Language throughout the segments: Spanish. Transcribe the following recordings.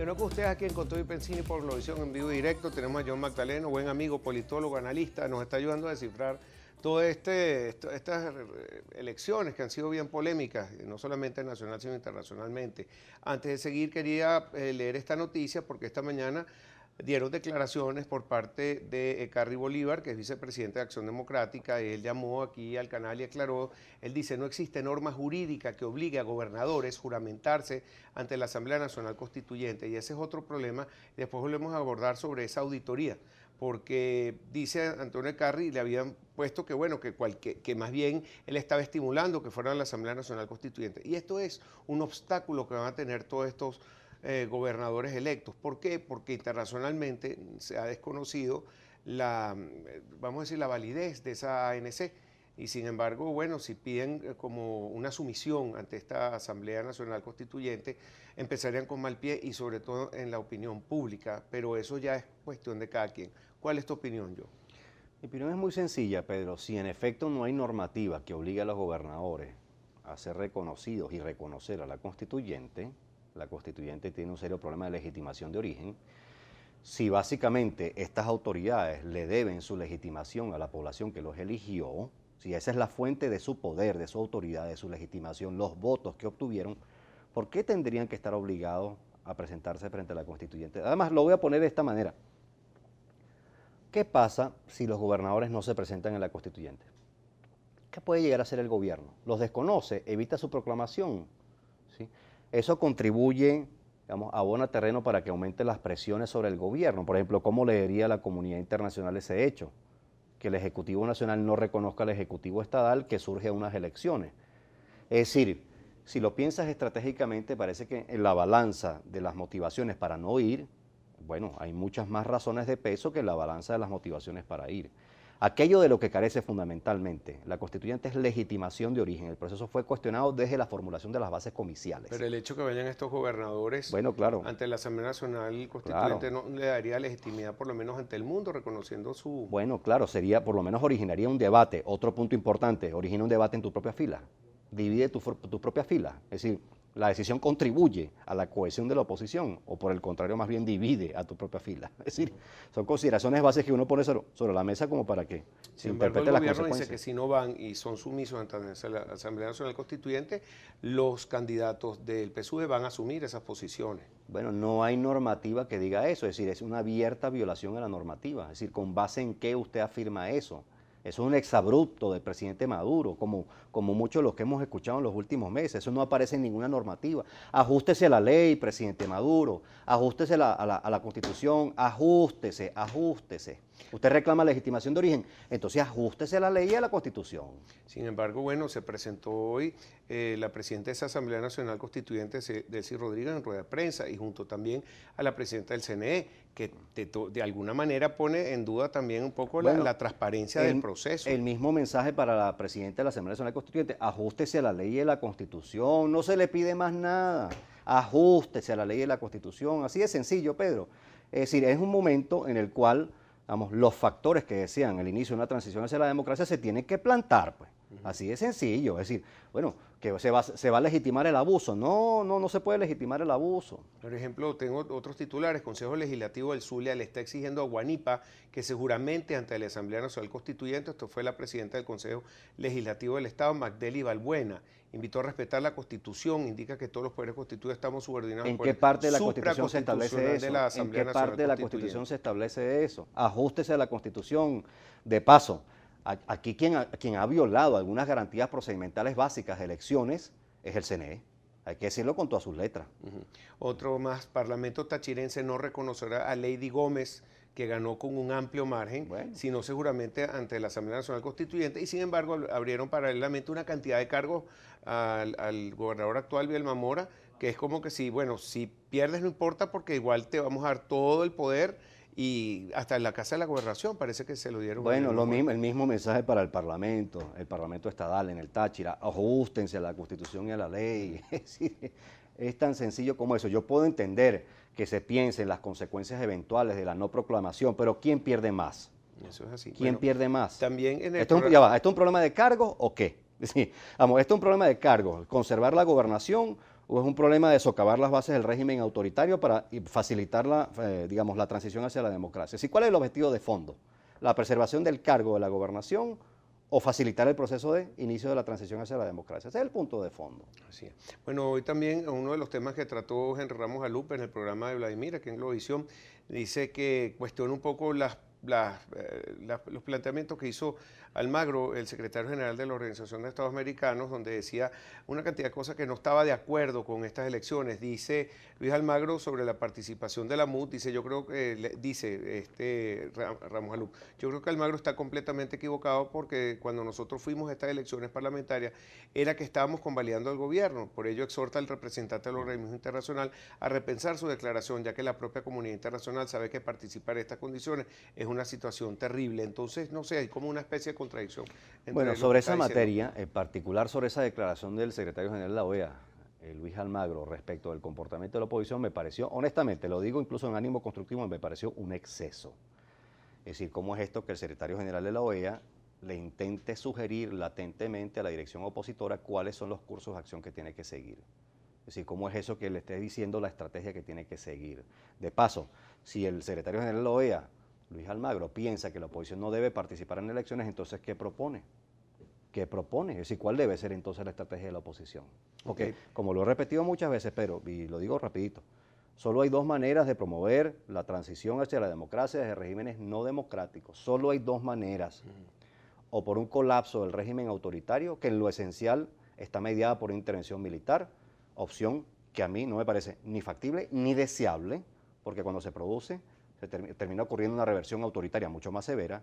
Bueno, con ustedes aquí en Con Todo y Pensini por Globovisión en vivo y directo. Tenemos a John Magdaleno, buen amigo, politólogo, analista, nos está ayudando a descifrar todas estas elecciones que han sido bien polémicas, no solamente nacional sino internacionalmente. Antes de seguir quería leer esta noticia porque esta mañana dieron declaraciones por parte de Carry Bolívar, que es vicepresidente de Acción Democrática. Él llamó aquí al canal y aclaró, él dice, no existe norma jurídica que obligue a gobernadores a juramentarse ante la Asamblea Nacional Constituyente, y ese es otro problema. Después volvemos a abordar sobre esa auditoría, porque dice Antonio Carry, le habían puesto que bueno, que más bien él estaba estimulando que fuera a la Asamblea Nacional Constituyente, y esto es un obstáculo que van a tener todos estos gobernadores electos. ¿Por qué? Porque internacionalmente se ha desconocido vamos a decir, la validez de esa ANC, y sin embargo, bueno, si piden como una sumisión ante esta Asamblea Nacional Constituyente, empezarían con mal pie y sobre todo en la opinión pública, pero eso ya es cuestión de cada quien. ¿Cuál es tu opinión, yo? Mi opinión es muy sencilla, Pedro. Si en efecto no hay normativa que obligue a los gobernadores a ser reconocidos y reconocer a la constituyente tiene un serio problema de legitimación de origen. Si básicamente estas autoridades le deben su legitimación a la población que los eligió, si esa es la fuente de su poder, de su autoridad, de su legitimación, los votos que obtuvieron, ¿por qué tendrían que estar obligados a presentarse frente a la constituyente? Además, lo voy a poner de esta manera. ¿Qué pasa si los gobernadores no se presentan en la constituyente? ¿Qué puede llegar a hacer el gobierno? ¿Los desconoce? ¿Evita su proclamación? ¿Sí? Eso contribuye, digamos, abona terreno para que aumenten las presiones sobre el gobierno. Por ejemplo, ¿cómo leería la comunidad internacional ese hecho? Que el Ejecutivo Nacional no reconozca al Ejecutivo Estadal que surge a unas elecciones. Es decir, si lo piensas estratégicamente, parece que en la balanza de las motivaciones para no ir, bueno, hay muchas más razones de peso que en la balanza de las motivaciones para ir. Aquello de lo que carece fundamentalmente la constituyente es legitimación de origen. El proceso fue cuestionado desde la formulación de las bases comiciales. Pero el hecho que vayan estos gobernadores, bueno, claro, ante la Asamblea Nacional Constituyente, no le daría legitimidad por lo menos ante el mundo, reconociendo su... Bueno, claro, sería, por lo menos originaría un debate. Otro punto importante, origina un debate en tu propia fila. Divide tu propia fila. Es decir, la decisión contribuye a la cohesión de la oposición o por el contrario más bien divide a tu propia fila. Es decir, son consideraciones bases que uno pone sobre la mesa como para que se interprete las consecuencias. El gobierno dice que si no van y son sumisos ante la Asamblea Nacional Constituyente, los candidatos del PSUV van a asumir esas posiciones. Bueno, no hay normativa que diga eso, es decir, es una abierta violación a la normativa. Es decir, ¿con base en qué usted afirma eso? Eso es un exabrupto del presidente Maduro, como muchos de los que hemos escuchado en los últimos meses. Eso no aparece en ninguna normativa. Ajústese a la ley, presidente Maduro. Ajústese a la Constitución. Ajústese. Usted reclama legitimación de origen, entonces ajústese a la ley y a la Constitución. Sin embargo, bueno, se presentó hoy la presidenta de esa Asamblea Nacional Constituyente, Delcy Rodríguez, en rueda de prensa, y junto también a la presidenta del CNE, que de alguna manera pone en duda también un poco la transparencia del proceso. El mismo mensaje para la presidenta de la Asamblea Nacional Constituyente: ajústese a la ley y a la Constitución, no se le pide más nada, ajústese a la ley y a la Constitución, así de sencillo, Pedro. Es decir, es un momento en el cual, vamos, los factores que desean el inicio de una transición hacia la democracia se tienen que plantar, pues. Así de sencillo, es decir, bueno, que se va a legitimar el abuso. No se puede legitimar el abuso. Por ejemplo, tengo otros titulares. Consejo Legislativo del Zulia le está exigiendo a Guanipa que se juramente ante la Asamblea Nacional Constituyente. Esto fue la presidenta del Consejo Legislativo del Estado, Magdeli Balbuena. Invitó a respetar la Constitución, indica que todos los poderes constituidos estamos subordinados. ¿En qué parte de la Constitución se establece eso? ¿En qué parte de la Constitución se establece eso? Ajústese a la Constitución. De paso, aquí quien ha violado algunas garantías procedimentales básicas de elecciones es el CNE. Hay que decirlo con todas sus letras. Otro más, Parlamento tachirense no reconocerá a Lady Gómez, que ganó con un amplio margen, sino seguramente ante la Asamblea Nacional Constituyente, y sin embargo abrieron paralelamente una cantidad de cargos al gobernador actual, Bielma Mora, que es como que si pierdes no importa porque igual te vamos a dar todo el poder, y hasta en la Casa de la Gobernación parece que se lo dieron. Bueno, el mismo mensaje para el Parlamento Estadal en el Táchira: ajustense a la Constitución y a la ley. Es tan sencillo como eso. Yo puedo entender que se piense en las consecuencias eventuales de la no proclamación, pero ¿quién pierde más? Eso es así. ¿Quién pierde más? También en el ¿Esto es un problema de cargo o qué? Sí, vamos, ¿esto es un problema de cargo? ¿Conservar la gobernación o es un problema de socavar las bases del régimen autoritario para facilitar digamos, la transición hacia la democracia? ¿Sí? ¿Cuál es el objetivo de fondo? ¿La preservación del cargo de la gobernación o facilitar el proceso de inicio de la transición hacia la democracia? Ese es el punto de fondo. Así es. Bueno, hoy también uno de los temas que trató Henry Ramos Galupe en el programa de Vladimir, aquí en Globovisión, dice que cuestiona un poco los planteamientos que hizo Almagro, el secretario general de la Organización de Estados Americanos, donde decía una cantidad de cosas que no estaba de acuerdo con estas elecciones. Dice Luis Almagro sobre la participación de la MUD, dice, yo creo que, Ramos Galupe, yo creo que Almagro está completamente equivocado porque cuando nosotros fuimos a estas elecciones parlamentarias era que estábamos convalidando al gobierno. Por ello exhorta al representante del organismo internacional a repensar su declaración, ya que la propia comunidad internacional sabe que participar en estas condiciones es una situación terrible. Entonces, no sé, hay como una especie de contradicción. Bueno, sobre esa materia, en particular sobre esa declaración del secretario general de la OEA, Luis Almagro, respecto del comportamiento de la oposición, me pareció, honestamente, lo digo incluso en ánimo constructivo, me pareció un exceso. Es decir, ¿cómo es esto que el secretario general de la OEA le intente sugerir latentemente a la dirección opositora cuáles son los cursos de acción que tiene que seguir? Es decir, ¿cómo es eso que le esté diciendo la estrategia que tiene que seguir? De paso, si el secretario general de la OEA, Luis Almagro, piensa que la oposición no debe participar en elecciones, entonces, ¿qué propone? ¿Qué propone? Es decir, ¿cuál debe ser entonces la estrategia de la oposición? Porque, como lo he repetido muchas veces, pero, y lo digo rapidito, solo hay dos maneras de promover la transición hacia la democracia desde regímenes no democráticos. Solo hay dos maneras. O por un colapso del régimen autoritario, que en lo esencial está mediada por intervención militar, opción que a mí no me parece ni factible ni deseable, porque cuando se produce termina ocurriendo una reversión autoritaria mucho más severa,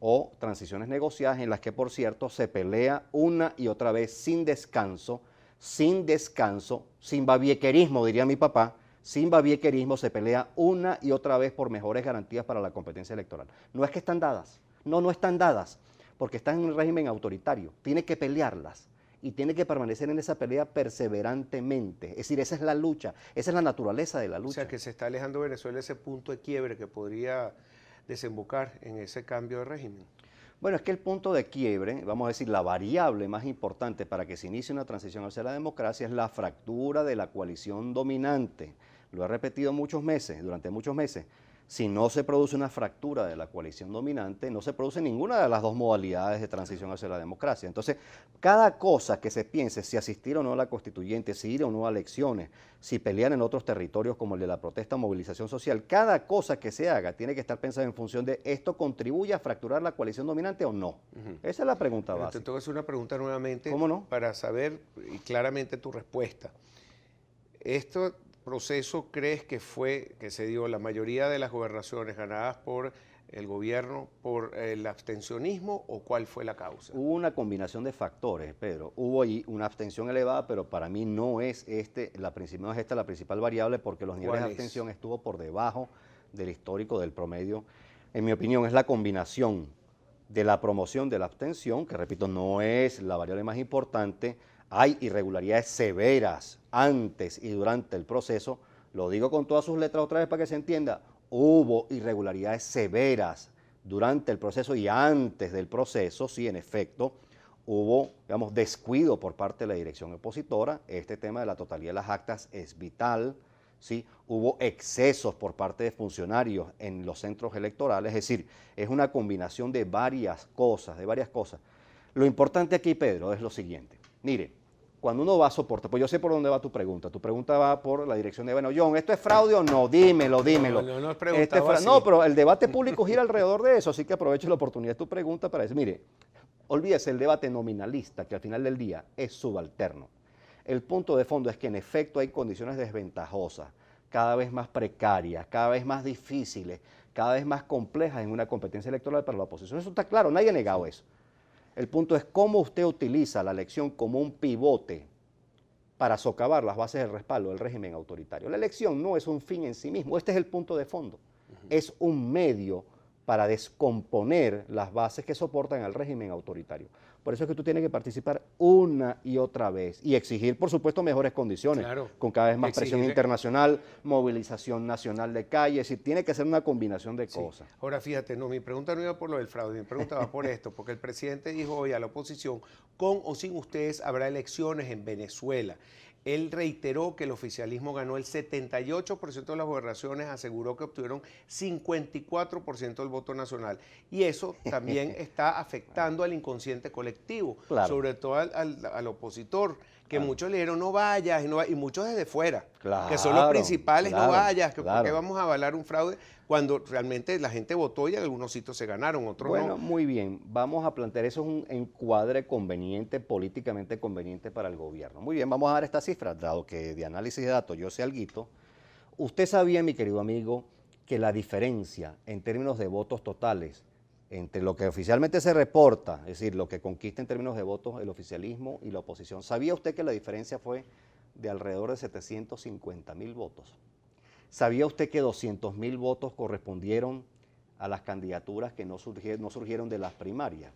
o transiciones negociadas en las que, por cierto, se pelea una y otra vez sin descanso, sin babiequerismo, diría mi papá, sin babiequerismo se pelea una y otra vez por mejores garantías para la competencia electoral. No es que están dadas, no están dadas, porque están en un régimen autoritario, tiene que pelearlas y tiene que permanecer en esa pelea perseverantemente. Es decir, esa es la lucha, esa es la naturaleza de la lucha. O sea, que se está alejando Venezuela de ese punto de quiebre que podría desembocar en ese cambio de régimen. Bueno, es que el punto de quiebre, vamos a decir, la variable más importante para que se inicie una transición hacia la democracia es la fractura de la coalición dominante. Lo he repetido durante muchos meses. Si no se produce una fractura de la coalición dominante, no se produce ninguna de las dos modalidades de transición hacia la democracia. Entonces, cada cosa que se piense, si asistir o no a la constituyente, si ir o no a elecciones, si pelear en otros territorios como el de la protesta o movilización social, cada cosa que se haga tiene que estar pensada en función de ¿esto contribuye a fracturar la coalición dominante o no? Esa es la pregunta básica. Te tengo que hacer una pregunta nuevamente. ¿Cómo no? Para saber claramente tu respuesta. ¿Esto proceso crees que se dio la mayoría de las gobernaciones ganadas por el gobierno por el abstencionismo o cuál fue la causa? Hubo una combinación de factores, Pedro. Hubo ahí una abstención elevada, pero para mí no es la principal variable porque los niveles de abstención estuvo por debajo del histórico del promedio. En mi opinión es la combinación de la promoción de la abstención, que repito no es la variable más importante. Hay irregularidades severas antes y durante el proceso, lo digo con todas sus letras otra vez para que se entienda, hubo irregularidades severas durante el proceso y antes del proceso, sí, en efecto, hubo, digamos, descuido por parte de la dirección opositora. Este tema de la totalidad de las actas es vital, ¿sí? Hubo excesos por parte de funcionarios en los centros electorales, es decir, es una combinación de varias cosas, Lo importante aquí, Pedro, es lo siguiente. Mire, cuando uno va a soportar, pues yo sé por dónde va tu pregunta va por la dirección de, bueno, John, ¿esto es fraude o no? Dímelo. No es preguntado así. No, pero el debate público gira alrededor de eso, así que aprovecho la oportunidad de tu pregunta para decir, mire, olvídese el debate nominalista, que al final del día es subalterno. El punto de fondo es que en efecto hay condiciones desventajosas, cada vez más precarias, cada vez más difíciles, cada vez más complejas en una competencia electoral para la oposición. Eso está claro, nadie ha negado eso. El punto es cómo usted utiliza la elección como un pivote para socavar las bases del respaldo del régimen autoritario. La elección no es un fin en sí mismo, este es el punto de fondo. Es un medio para descomponer las bases que soportan al régimen autoritario. Por eso es que tú tienes que participar una y otra vez y exigir, por supuesto, mejores condiciones, con cada vez más presión internacional, movilización nacional de calles, y tiene que ser una combinación de cosas. Ahora, fíjate, mi pregunta no iba por lo del fraude, mi pregunta va por esto, porque el presidente dijo hoy a la oposición, con o sin ustedes habrá elecciones en Venezuela. Él reiteró que el oficialismo ganó el 78% de las gobernaciones, aseguró que obtuvieron 54% del voto nacional. Y eso también está afectando al inconsciente colectivo, Claro. sobre todo al opositor, que muchos le dijeron no vayas, y muchos desde fuera, que son los principales, no vayas, que ¿por qué vamos a avalar un fraude? Cuando realmente la gente votó y algunos sitios se ganaron, otros no. Bueno, muy bien, vamos a plantear, eso es un encuadre conveniente, políticamente conveniente para el gobierno. Muy bien, vamos a dar estas cifras, dado que de análisis de datos yo sé alguito. Usted sabía, mi querido amigo, que la diferencia en términos de votos totales entre lo que oficialmente se reporta, es decir, lo que conquista en términos de votos el oficialismo y la oposición, ¿sabía usted que la diferencia fue de alrededor de 750.000 votos? ¿Sabía usted que 200.000 votos correspondieron a las candidaturas que no surgieron de las primarias?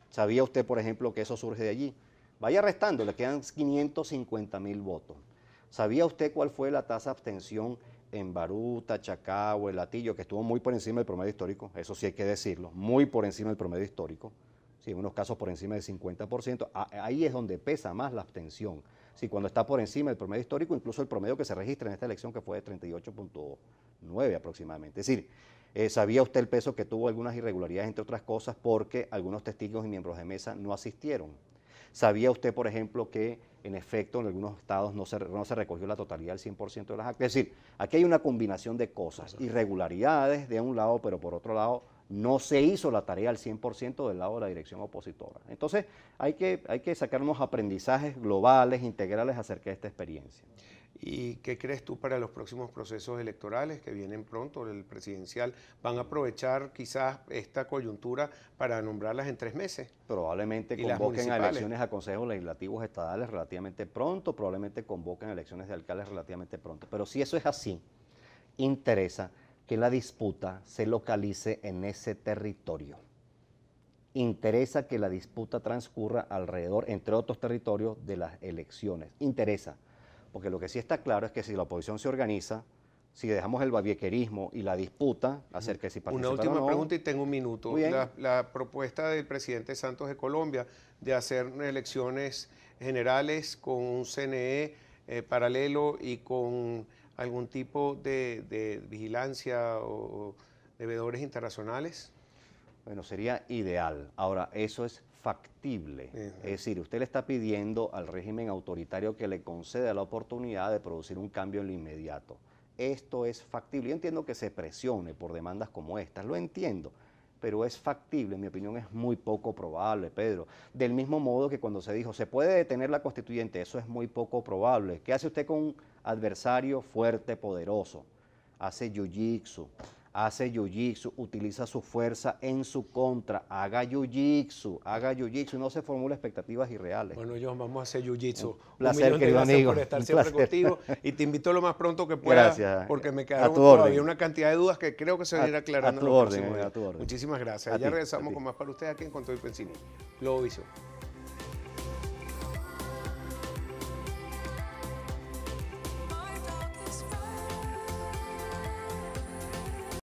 ¿Sabía usted, por ejemplo, que eso surge de allí? Vaya restando, le quedan 550.000 votos. ¿Sabía usted cuál fue la tasa de abstención en Baruta, Chacao, El Hatillo, que estuvo muy por encima del promedio histórico? Eso sí hay que decirlo, muy por encima del promedio histórico. Sí, en unos casos por encima del 50%. Ahí es donde pesa más la abstención. Sí, cuando está por encima del promedio histórico, incluso el promedio que se registra en esta elección, que fue de 38.9 aproximadamente. Es decir, ¿sabía usted el peso que tuvo algunas irregularidades, entre otras cosas, porque algunos testigos y miembros de mesa no asistieron? ¿Sabía usted, por ejemplo, que en efecto en algunos estados no se recogió la totalidad del 100% de las actas? Es decir, aquí hay una combinación de cosas, irregularidades de un lado, pero por otro lado no se hizo la tarea al 100% del lado de la dirección opositora. Entonces hay que sacar unos aprendizajes globales, integrales acerca de esta experiencia. ¿Y qué crees tú para los próximos procesos electorales que vienen pronto, el presidencial? ¿Van a aprovechar quizás esta coyuntura para nombrarlas en 3 meses? Probablemente convoquen a elecciones a consejos legislativos estadales relativamente pronto, probablemente convoquen a elecciones de alcaldes relativamente pronto. Pero si eso es así, interesa que la disputa se localice en ese territorio. Interesa que la disputa transcurra alrededor, entre otros territorios, de las elecciones. Interesa. Porque lo que sí está claro es que si la oposición se organiza, si dejamos el babiequerismo y la disputa acerca de si participan o no. Una última pregunta y tengo un minuto. La propuesta del presidente Santos de Colombia de hacer elecciones generales con un CNE paralelo y con algún tipo de vigilancia o de veedores internacionales. Bueno, sería ideal. Ahora, eso es factible. Es decir, usted le está pidiendo al régimen autoritario que le conceda la oportunidad de producir un cambio en lo inmediato. Esto es factible. Yo entiendo que se presione por demandas como estas, lo entiendo, pero es factible, en mi opinión es muy poco probable, Pedro. Del mismo modo que cuando se dijo, se puede detener la constituyente, eso es muy poco probable. ¿Qué hace usted con un adversario fuerte, poderoso? Hace jiu-jitsu, utiliza su fuerza en su contra, haga jiu-jitsu, no se formule expectativas irreales. Bueno, John, vamos a hacer jiu-jitsu. Un placer, querido amigo. Por estar siempre contigo y te invito lo más pronto que pueda. Gracias. Porque me quedaron todavía una cantidad de dudas que creo que se van a ir aclarando. A tu orden. Muchísimas gracias. Ya regresamos con más para ustedes aquí en Con Todo y Pensilio. Globovisión.